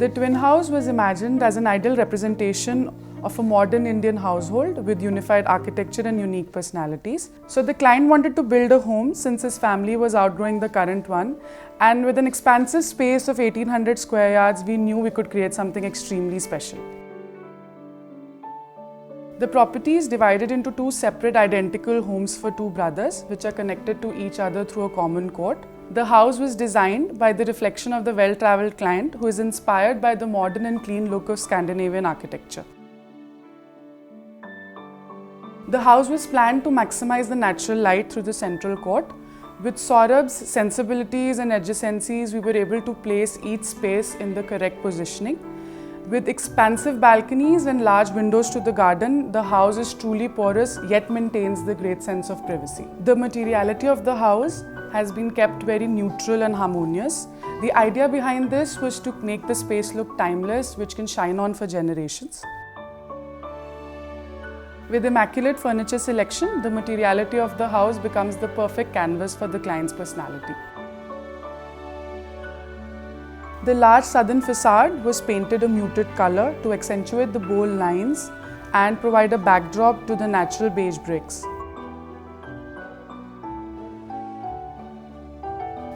The twin house was imagined as an ideal representation of a modern Indian household with unified architecture and unique personalities. So the client wanted to build a home since his family was outgrowing the current one, and with an expansive space of 1800 square yards, we knew we could create something extremely special. The property is divided into two separate identical homes for two brothers, which are connected to each other through a common court. The house was designed by the reflection of the well-travelled client, who is inspired by the modern and clean look of Scandinavian architecture. The house was planned to maximize the natural light through the central court. With Saurabh's sensibilities and adjacencies, we were able to place each space in the correct positioning. With expansive balconies and large windows to the garden, the house is truly porous yet maintains the great sense of privacy. The materiality of the house has been kept very neutral and harmonious. The idea behind this was to make the space look timeless, which can shine on for generations. With immaculate furniture selection, the materiality of the house becomes the perfect canvas for the client's personality. The large southern facade was painted a muted color to accentuate the bold lines and provide a backdrop to the natural beige bricks.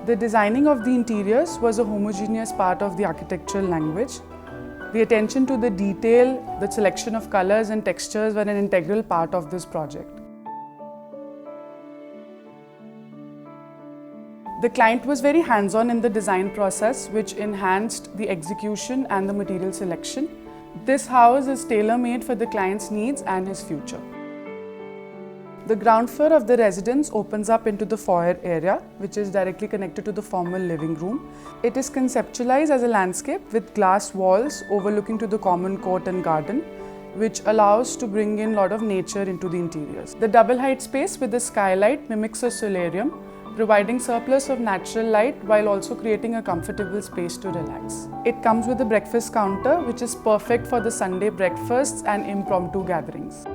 The designing of the interiors was a homogeneous part of the architectural language. The attention to the detail, the selection of colors and textures were an integral part of this project. The client was very hands-on in the design process, which enhanced the execution and the material selection. This house is tailor-made for the client's needs and his future. The ground floor of the residence opens up into the foyer area, which is directly connected to the formal living room. It is conceptualized as a landscape with glass walls overlooking to the common court and garden, which allows to bring in a lot of nature into the interiors. The double height space with the skylight mimics a solarium, providing surplus of natural light while also creating a comfortable space to relax. It comes with a breakfast counter, which is perfect for the Sunday breakfasts and impromptu gatherings.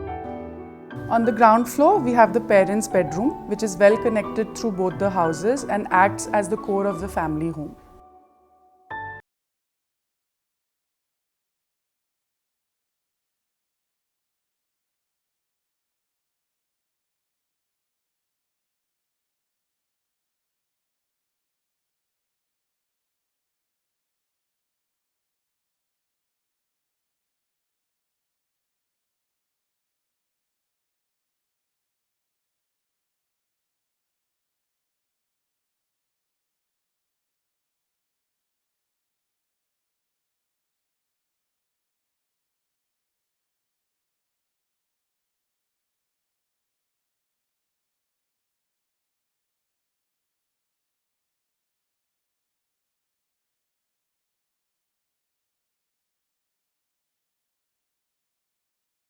On the ground floor, we have the parents' bedroom, which is well connected through both the houses and acts as the core of the family home.